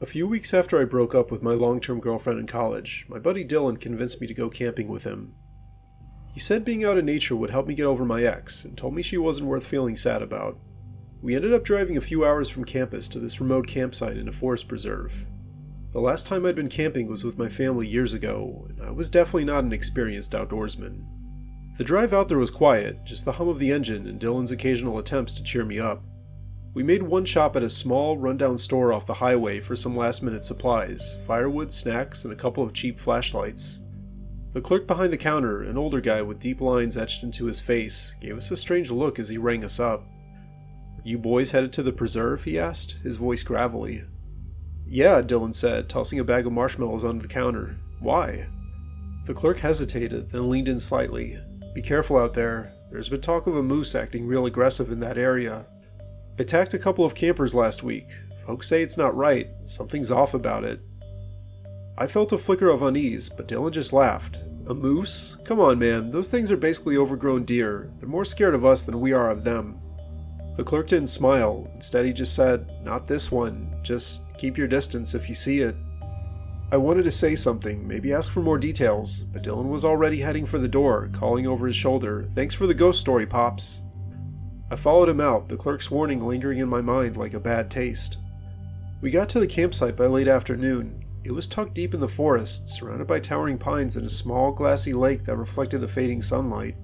A few weeks after I broke up with my long-term girlfriend in college, my buddy Dylan convinced me to go camping with him. He said being out in nature would help me get over my ex, and told me she wasn't worth feeling sad about. We ended up driving a few hours from campus to this remote campsite in a forest preserve. The last time I'd been camping was with my family years ago, and I was definitely not an experienced outdoorsman. The drive out there was quiet, just the hum of the engine and Dylan's occasional attempts to cheer me up. We made one stop at a small, rundown store off the highway for some last-minute supplies, firewood, snacks, and a couple of cheap flashlights. The clerk behind the counter, an older guy with deep lines etched into his face, gave us a strange look as he rang us up. "You boys headed to the preserve?" he asked, his voice gravelly. "Yeah," Dylan said, tossing a bag of marshmallows onto the counter. "Why?" The clerk hesitated, then leaned in slightly. "Be careful out there. There's been talk of a moose acting real aggressive in that area. Attacked a couple of campers last week. Folks say it's not right. Something's off about it." I felt a flicker of unease, but Dylan just laughed. "A moose? Come on, man. Those things are basically overgrown deer. They're more scared of us than we are of them." The clerk didn't smile. Instead, he just said, "Not this one. Just keep your distance if you see it." I wanted to say something, maybe ask for more details, but Dylan was already heading for the door, calling over his shoulder, "Thanks for the ghost story, Pops." I followed him out, the clerk's warning lingering in my mind like a bad taste. We got to the campsite by late afternoon. It was tucked deep in the forest, surrounded by towering pines and a small, glassy lake that reflected the fading sunlight.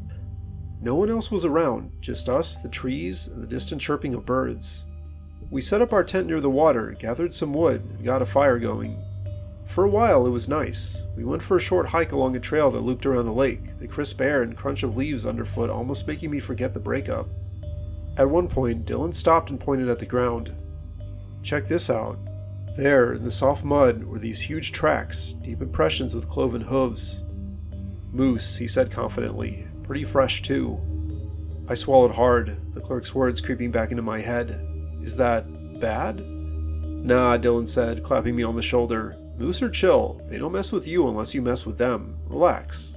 No one else was around, just us, the trees, and the distant chirping of birds. We set up our tent near the water, gathered some wood, and got a fire going. For a while, it was nice. We went for a short hike along a trail that looped around the lake, the crisp air and crunch of leaves underfoot almost making me forget the breakup. At one point, Dylan stopped and pointed at the ground. "Check this out." There, in the soft mud, were these huge tracks, deep impressions with cloven hooves. "Moose," he said confidently. "Pretty fresh, too." I swallowed hard, the clerk's words creeping back into my head. "Is that bad?" "Nah," Dylan said, clapping me on the shoulder. "Moose are chill. They don't mess with you unless you mess with them. Relax."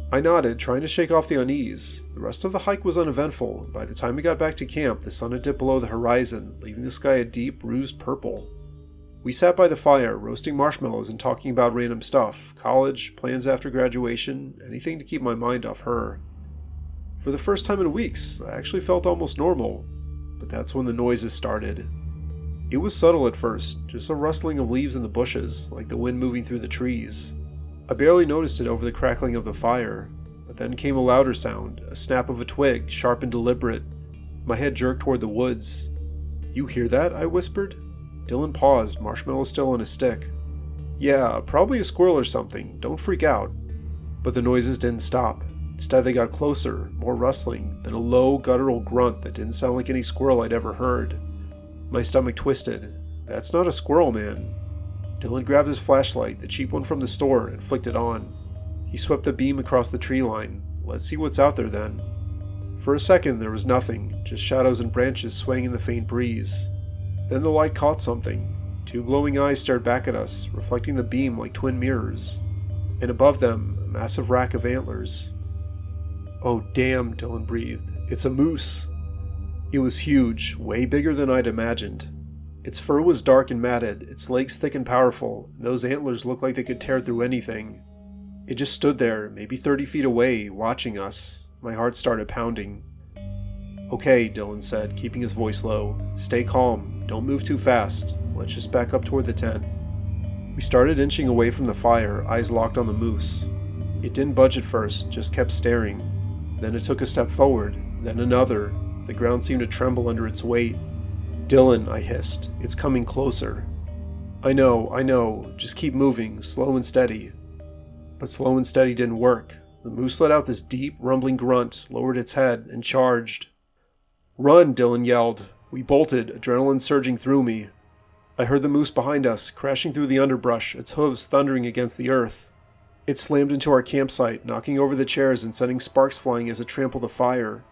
I nodded, trying to shake off the unease. The rest of the hike was uneventful, and by the time we got back to camp, the sun had dipped below the horizon, leaving the sky a deep, bruised purple. We sat by the fire, roasting marshmallows and talking about random stuff, college, plans after graduation, anything to keep my mind off her. For the first time in weeks, I actually felt almost normal, but that's when the noises started. It was subtle at first, just a rustling of leaves in the bushes, like the wind moving through the trees. I barely noticed it over the crackling of the fire, but then came a louder sound, a snap of a twig, sharp and deliberate. My head jerked toward the woods. "You hear that?" I whispered. Dylan paused, marshmallow still on his stick. "Yeah, probably a squirrel or something. Don't freak out." But the noises didn't stop. Instead, they got closer, more rustling, then a low, guttural grunt that didn't sound like any squirrel I'd ever heard. My stomach twisted. "That's not a squirrel, man." Dylan grabbed his flashlight, the cheap one from the store, and flicked it on. He swept the beam across the tree line. "Let's see what's out there then." For a second there was nothing, just shadows and branches swaying in the faint breeze. Then the light caught something. Two glowing eyes stared back at us, reflecting the beam like twin mirrors. And above them, a massive rack of antlers. "Oh damn," Dylan breathed. "It's a moose." It was huge, way bigger than I'd imagined. Its fur was dark and matted, its legs thick and powerful, and those antlers looked like they could tear through anything. It just stood there, maybe 30 feet away, watching us. My heart started pounding. "Okay," Dylan said, keeping his voice low. "Stay calm. Don't move too fast. Let's just back up toward the tent." We started inching away from the fire, eyes locked on the moose. It didn't budge at first, just kept staring. Then it took a step forward, then another. The ground seemed to tremble under its weight. "Dylan," I hissed, "it's coming closer." I know, just keep moving, slow and steady." But slow and steady didn't work. The moose let out this deep, rumbling grunt, lowered its head, and charged. "Run!" Dylan yelled. We bolted, adrenaline surging through me. I heard the moose behind us, crashing through the underbrush, its hooves thundering against the earth. It slammed into our campsite, knocking over the chairs and sending sparks flying as it trampled the fire.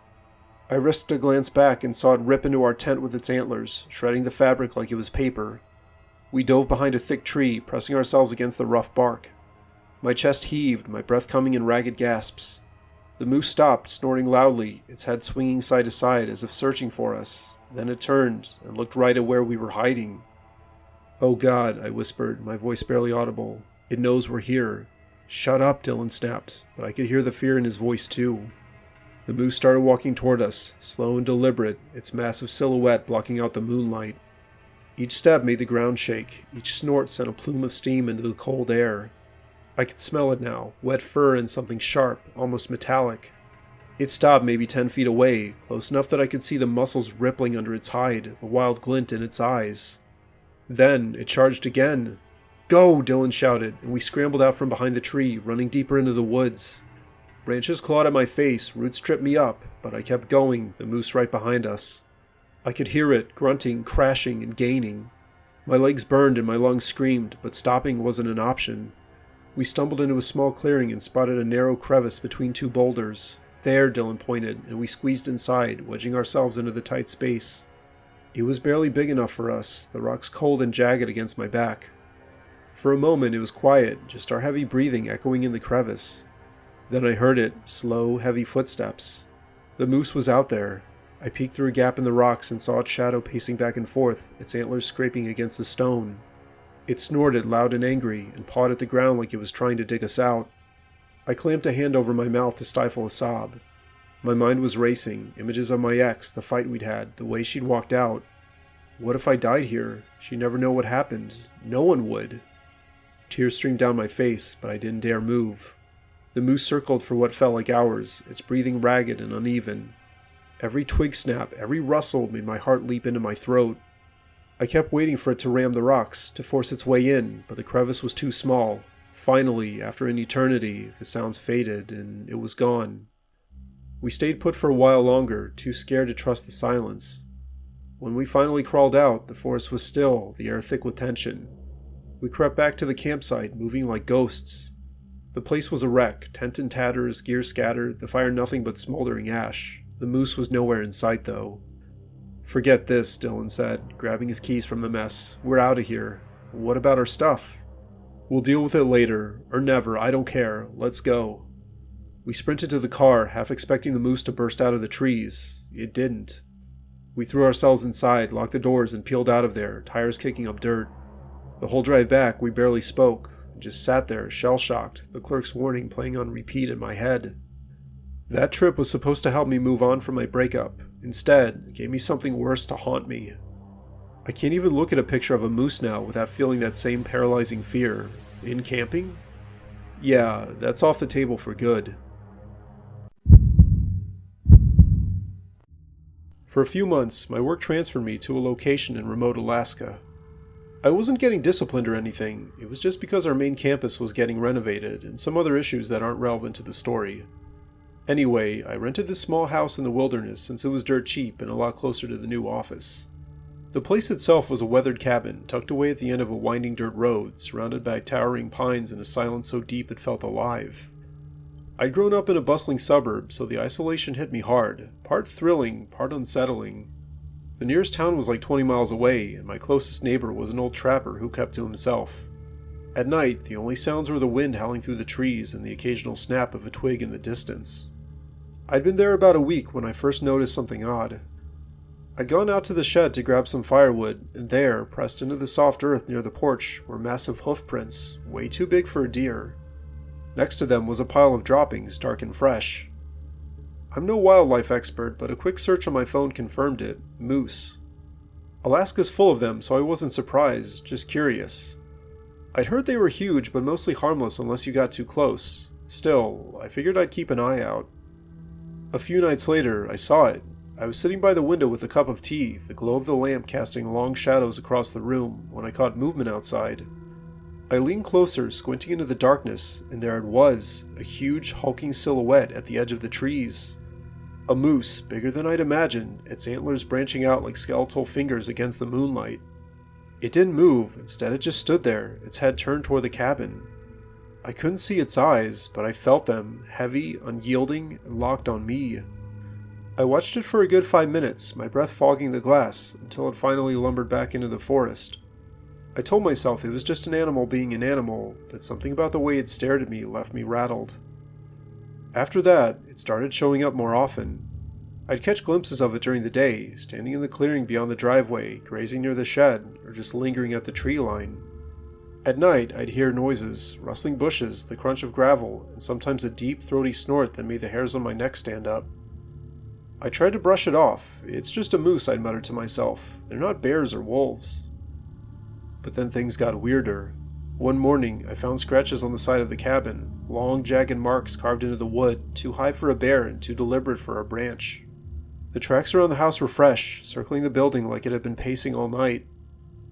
I risked a glance back and saw it rip into our tent with its antlers, shredding the fabric like it was paper. We dove behind a thick tree, pressing ourselves against the rough bark. My chest heaved, my breath coming in ragged gasps. The moose stopped, snorting loudly, its head swinging side to side as if searching for us. Then it turned and looked right at where we were hiding. "Oh God," I whispered, my voice barely audible. "It knows we're here." "Shut up," Dylan snapped, but I could hear the fear in his voice too. The moose started walking toward us, slow and deliberate, its massive silhouette blocking out the moonlight. Each step made the ground shake, each snort sent a plume of steam into the cold air. I could smell it now, wet fur and something sharp, almost metallic. It stopped maybe 10 feet away, close enough that I could see the muscles rippling under its hide, the wild glint in its eyes. Then it charged again. "Go!" Dylan shouted, and we scrambled out from behind the tree, running deeper into the woods. Branches clawed at my face, roots tripped me up, but I kept going, the moose right behind us. I could hear it, grunting, crashing, and gaining. My legs burned and my lungs screamed, but stopping wasn't an option. We stumbled into a small clearing and spotted a narrow crevice between two boulders. "There," Dylan pointed, and we squeezed inside, wedging ourselves into the tight space. It was barely big enough for us, the rocks cold and jagged against my back. For a moment it was quiet, just our heavy breathing echoing in the crevice. Then I heard it, slow, heavy footsteps. The moose was out there. I peeked through a gap in the rocks and saw its shadow pacing back and forth, its antlers scraping against the stone. It snorted loud and angry, and pawed at the ground like it was trying to dig us out. I clamped a hand over my mouth to stifle a sob. My mind was racing, images of my ex, the fight we'd had, the way she'd walked out. What if I died here? She'd never know what happened. No one would. Tears streamed down my face, but I didn't dare move. The moose circled for what felt like hours, its breathing ragged and uneven. Every twig snap, every rustle made my heart leap into my throat. I kept waiting for it to ram the rocks, to force its way in, but the crevice was too small. Finally, after an eternity, the sounds faded, and it was gone. We stayed put for a while longer, too scared to trust the silence. When we finally crawled out, the forest was still, the air thick with tension. We crept back to the campsite, moving like ghosts. The place was a wreck, tent in tatters, gear scattered, the fire nothing but smoldering ash. The moose was nowhere in sight, though. "Forget this," Dylan said, grabbing his keys from the mess. "We're out of here. What about our stuff?" "We'll deal with it later, or never, I don't care. Let's go." We sprinted to the car, half expecting the moose to burst out of the trees. It didn't. We threw ourselves inside, locked the doors, and peeled out of there, tires kicking up dirt. The whole drive back, we barely spoke, just sat there, shell-shocked, the clerk's warning playing on repeat in my head. That trip was supposed to help me move on from my breakup. Instead, it gave me something worse to haunt me. I can't even look at a picture of a moose now without feeling that same paralyzing fear. In camping? Yeah, that's off the table for good. For a few months, my work transferred me to a location in remote Alaska. I wasn't getting disciplined or anything, it was just because our main campus was getting renovated and some other issues that aren't relevant to the story. Anyway, I rented this small house in the wilderness since it was dirt cheap and a lot closer to the new office. The place itself was a weathered cabin tucked away at the end of a winding dirt road, surrounded by towering pines in a silence so deep it felt alive. I'd grown up in a bustling suburb, so the isolation hit me hard, part thrilling, part unsettling. The nearest town was like 20 miles away, and my closest neighbor was an old trapper who kept to himself. At night, the only sounds were the wind howling through the trees and the occasional snap of a twig in the distance. I'd been there about a week when I first noticed something odd. I'd gone out to the shed to grab some firewood, and there, pressed into the soft earth near the porch, were massive hoof prints, way too big for a deer. Next to them was a pile of droppings, dark and fresh. I'm no wildlife expert, but a quick search on my phone confirmed it. Moose. Alaska's full of them, so I wasn't surprised, just curious. I'd heard they were huge, but mostly harmless unless you got too close. Still, I figured I'd keep an eye out. A few nights later, I saw it. I was sitting by the window with a cup of tea, the glow of the lamp casting long shadows across the room, when I caught movement outside. I leaned closer, squinting into the darkness, and there it was, a huge, hulking silhouette at the edge of the trees. A moose, bigger than I'd imagined, its antlers branching out like skeletal fingers against the moonlight. It didn't move, instead it just stood there, its head turned toward the cabin. I couldn't see its eyes, but I felt them, heavy, unyielding, and locked on me. I watched it for a good 5 minutes, my breath fogging the glass, until it finally lumbered back into the forest. I told myself it was just an animal being an animal, but something about the way it stared at me left me rattled. After that, it started showing up more often. I'd catch glimpses of it during the day, standing in the clearing beyond the driveway, grazing near the shed, or just lingering at the tree line. At night, I'd hear noises, rustling bushes, the crunch of gravel, and sometimes a deep, throaty snort that made the hairs on my neck stand up. I tried to brush it off. It's just a moose, I'd mutter to myself. They're not bears or wolves. But then things got weirder. One morning, I found scratches on the side of the cabin, long, jagged marks carved into the wood, too high for a bear and too deliberate for a branch. The tracks around the house were fresh, circling the building like it had been pacing all night.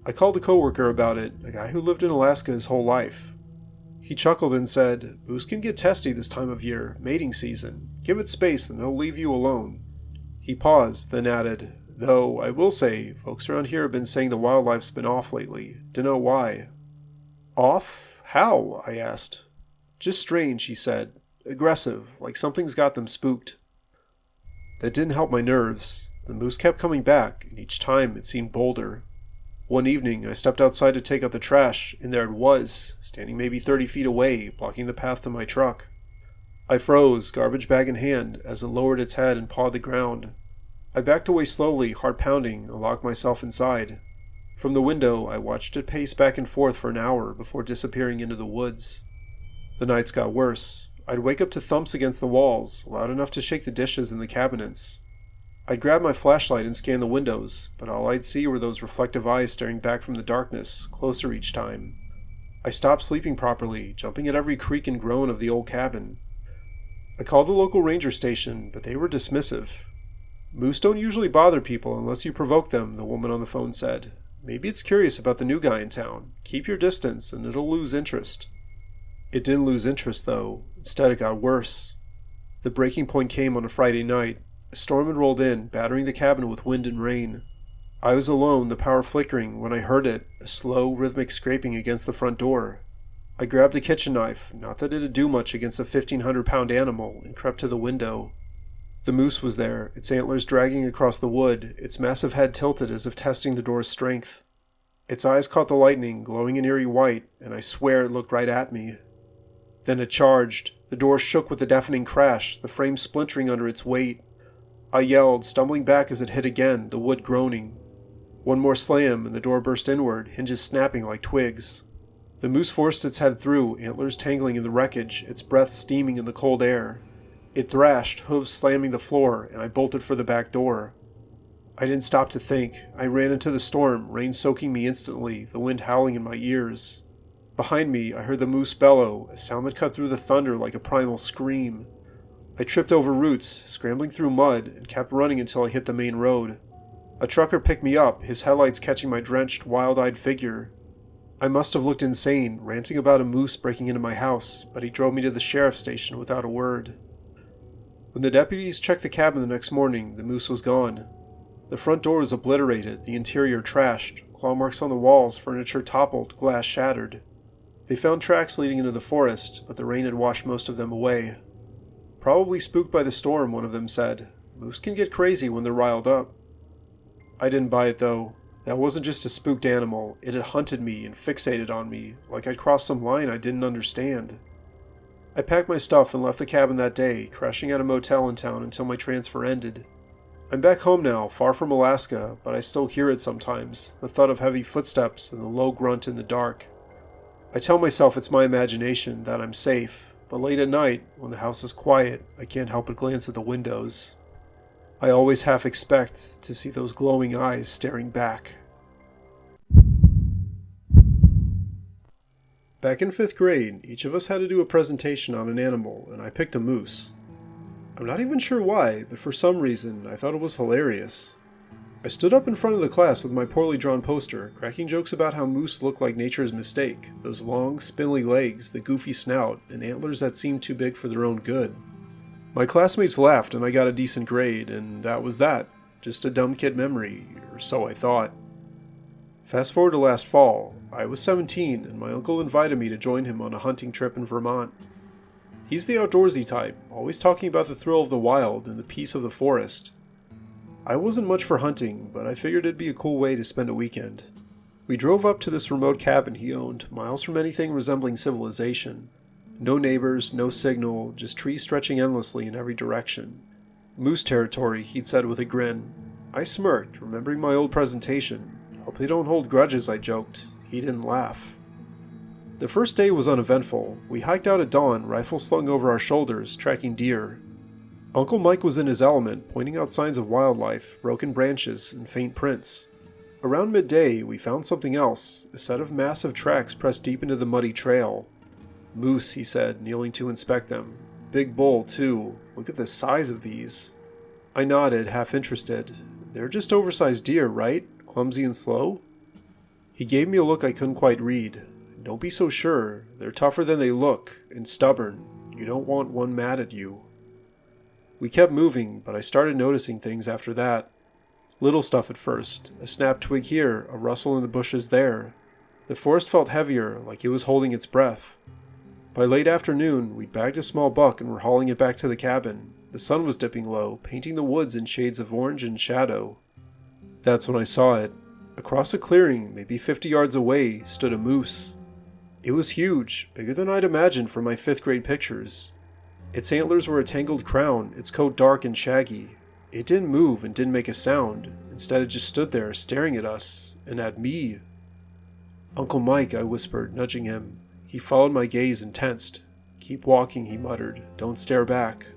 I called a coworker about it, a guy who lived in Alaska his whole life. He chuckled and said, "Moose can get testy this time of year, mating season. Give it space and they'll leave you alone." He paused, then added, "Though, I will say, folks around here have been saying the wildlife's been off lately. Dunno why." "Off? How?" I asked. "Just strange," he said. "Aggressive, like something's got them spooked." That didn't help my nerves. The moose kept coming back, and each time it seemed bolder. One evening, I stepped outside to take out the trash, and there it was, standing maybe 30 feet away, blocking the path to my truck. I froze, garbage bag in hand, as it lowered its head and pawed the ground. I backed away slowly, heart pounding, and locked myself inside. From the window, I watched it pace back and forth for an hour before disappearing into the woods. The nights got worse. I'd wake up to thumps against the walls, loud enough to shake the dishes in the cabinets. I'd grab my flashlight and scan the windows, but all I'd see were those reflective eyes staring back from the darkness, closer each time. I stopped sleeping properly, jumping at every creak and groan of the old cabin. I called the local ranger station, but they were dismissive. "Moose don't usually bother people unless you provoke them," the woman on the phone said. "Maybe it's curious about the new guy in town. Keep your distance and it'll lose interest." It didn't lose interest, though. Instead, it got worse. The breaking point came on a Friday night. A storm had rolled in, battering the cabin with wind and rain. I was alone, the power flickering, when I heard it, a slow, rhythmic scraping against the front door. I grabbed a kitchen knife, not that it'd do much against a 1,500-pound animal, and crept to the window. The moose was there, its antlers dragging across the wood, its massive head tilted as if testing the door's strength. Its eyes caught the lightning, glowing an eerie white, and I swear it looked right at me. Then it charged. The door shook with a deafening crash, the frame splintering under its weight. I yelled, stumbling back as it hit again, the wood groaning. One more slam, and the door burst inward, hinges snapping like twigs. The moose forced its head through, antlers tangling in the wreckage, its breath steaming in the cold air. It thrashed, hooves slamming the floor, and I bolted for the back door. I didn't stop to think. I ran into the storm, rain soaking me instantly, the wind howling in my ears. Behind me, I heard the moose bellow, a sound that cut through the thunder like a primal scream. I tripped over roots, scrambling through mud, and kept running until I hit the main road. A trucker picked me up, his headlights catching my drenched, wild-eyed figure. I must have looked insane, ranting about a moose breaking into my house, but he drove me to the sheriff's station without a word. When the deputies checked the cabin the next morning, the moose was gone. The front door was obliterated, the interior trashed, claw marks on the walls, furniture toppled, glass shattered. They found tracks leading into the forest, but the rain had washed most of them away. "Probably spooked by the storm," one of them said. "Moose can get crazy when they're riled up." I didn't buy it, though. That wasn't just a spooked animal. It had hunted me and fixated on me, like I'd crossed some line I didn't understand. I packed my stuff and left the cabin that day, crashing at a motel in town until my transfer ended. I'm back home now, far from Alaska, but I still hear it sometimes, the thud of heavy footsteps and the low grunt in the dark. I tell myself it's my imagination, that I'm safe, but late at night, when the house is quiet, I can't help but glance at the windows. I always half expect to see those glowing eyes staring back. Back in 5th grade, each of us had to do a presentation on an animal, and I picked a moose. I'm not even sure why, but for some reason, I thought it was hilarious. I stood up in front of the class with my poorly drawn poster, cracking jokes about how moose look like nature's mistake, those long, spindly legs, the goofy snout, and antlers that seemed too big for their own good. My classmates laughed and I got a decent grade, and that was that. Just a dumb kid memory, or so I thought. Fast forward to last fall. I was 17, and my uncle invited me to join him on a hunting trip in Vermont. He's the outdoorsy type, always talking about the thrill of the wild and the peace of the forest. I wasn't much for hunting, but I figured it'd be a cool way to spend a weekend. We drove up to this remote cabin he owned, miles from anything resembling civilization. No neighbors, no signal, just trees stretching endlessly in every direction. "Moose territory," he'd said with a grin. I smirked, remembering my old presentation. "Hope they don't hold grudges," I joked. He didn't laugh. The first day was uneventful. We hiked out at dawn, rifle slung over our shoulders, tracking deer. Uncle Mike was in his element, pointing out signs of wildlife, broken branches, and faint prints. Around midday, we found something else, a set of massive tracks pressed deep into the muddy trail. "Moose," he said, kneeling to inspect them. "Big bull, too. Look at the size of these." I nodded, half interested. "They're just oversized deer, right? Clumsy and slow?" He gave me a look I couldn't quite read. "Don't be so sure. They're tougher than they look, and stubborn. You don't want one mad at you." We kept moving, but I started noticing things after that. Little stuff at first. A snapped twig here, a rustle in the bushes there. The forest felt heavier, like it was holding its breath. By late afternoon, we'd bagged a small buck and were hauling it back to the cabin. The sun was dipping low, painting the woods in shades of orange and shadow. That's when I saw it. Across a clearing, maybe 50 yards away, stood a moose. It was huge, bigger than I'd imagined from my 5th grade pictures. Its antlers were a tangled crown, its coat dark and shaggy. It didn't move and didn't make a sound. Instead, it just stood there, staring at us, and at me. "Uncle Mike," I whispered, nudging him. He followed my gaze and tensed. "Keep walking," he muttered. "Don't stare back."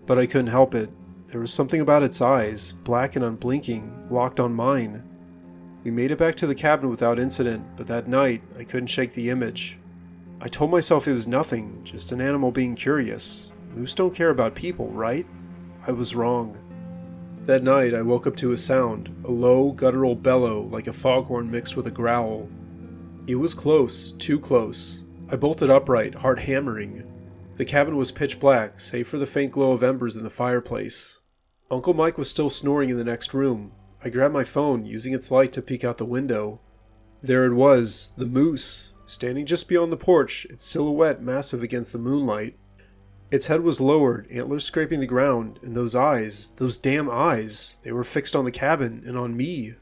But I couldn't help it. There was something about its eyes, black and unblinking, locked on mine. We made it back to the cabin without incident, but that night, I couldn't shake the image. I told myself it was nothing, just an animal being curious. Moose don't care about people, right? I was wrong. That night, I woke up to a sound, a low, guttural bellow like a foghorn mixed with a growl. It was close, too close. I bolted upright, heart hammering. The cabin was pitch black, save for the faint glow of embers in the fireplace. Uncle Mike was still snoring in the next room. I grabbed my phone, using its light to peek out the window. There it was, the moose, standing just beyond the porch, its silhouette massive against the moonlight. Its head was lowered, antlers scraping the ground, and those eyes, those damn eyes, they were fixed on the cabin and on me.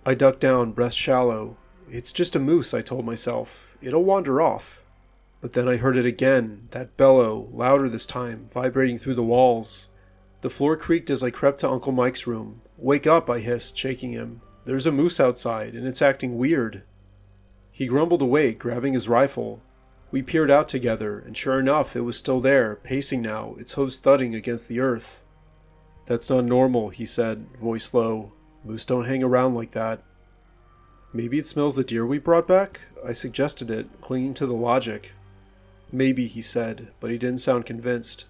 I ducked down, breath shallow. "It's just a moose," I told myself. "It'll wander off." But then I heard it again, that bellow, louder this time, vibrating through the walls. The floor creaked as I crept to Uncle Mike's room. "Wake up," I hissed, shaking him. "There's a moose outside, and it's acting weird." He grumbled awake, grabbing his rifle. We peered out together, and sure enough, it was still there, pacing now, its hooves thudding against the earth. "That's not normal," he said, voice low. "Moose don't hang around like that." "Maybe it smells the deer we brought back?" I suggested it, clinging to the logic. "Maybe," he said, but he didn't sound convinced.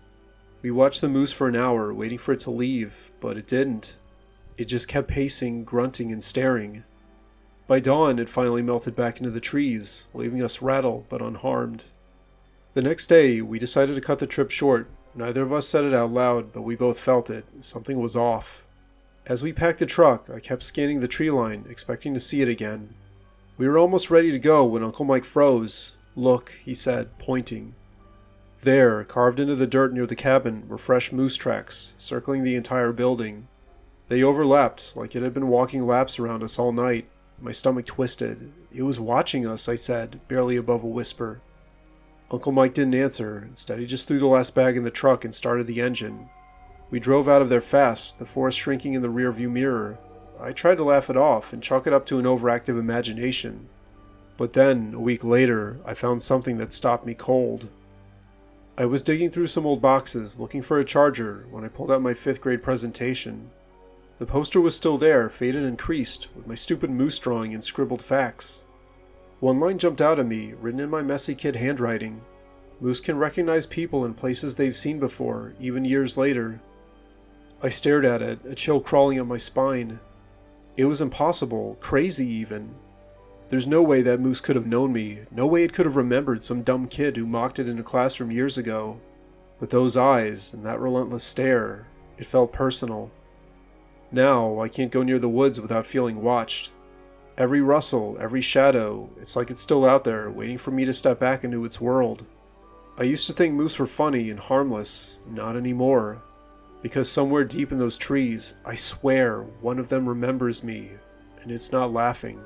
We watched the moose for an hour, waiting for it to leave, but it didn't. It just kept pacing, grunting, and staring. By dawn, it finally melted back into the trees, leaving us rattled but unharmed. The next day, we decided to cut the trip short. Neither of us said it out loud, but we both felt it. Something was off. As we packed the truck, I kept scanning the tree line, expecting to see it again. We were almost ready to go when Uncle Mike froze. "Look," he said, pointing. There, carved into the dirt near the cabin, were fresh moose tracks, circling the entire building. They overlapped, like it had been walking laps around us all night. My stomach twisted. "It was watching us," I said, barely above a whisper. Uncle Mike didn't answer. Instead, he just threw the last bag in the truck and started the engine. We drove out of there fast, the forest shrinking in the rearview mirror. I tried to laugh it off and chalk it up to an overactive imagination. But then, a week later, I found something that stopped me cold. I was digging through some old boxes, looking for a charger, when I pulled out my 5th grade presentation. The poster was still there, faded and creased, with my stupid moose drawing and scribbled facts. One line jumped out at me, written in my messy kid handwriting. "Moose can recognize people in places they've seen before, even years later." I stared at it, a chill crawling up my spine. It was impossible, crazy even. There's no way that moose could have known me, no way it could have remembered some dumb kid who mocked it in a classroom years ago. But those eyes, and that relentless stare, it felt personal. Now, I can't go near the woods without feeling watched. Every rustle, every shadow, it's like it's still out there, waiting for me to step back into its world. I used to think moose were funny and harmless, not anymore. Because somewhere deep in those trees, I swear, one of them remembers me, and it's not laughing.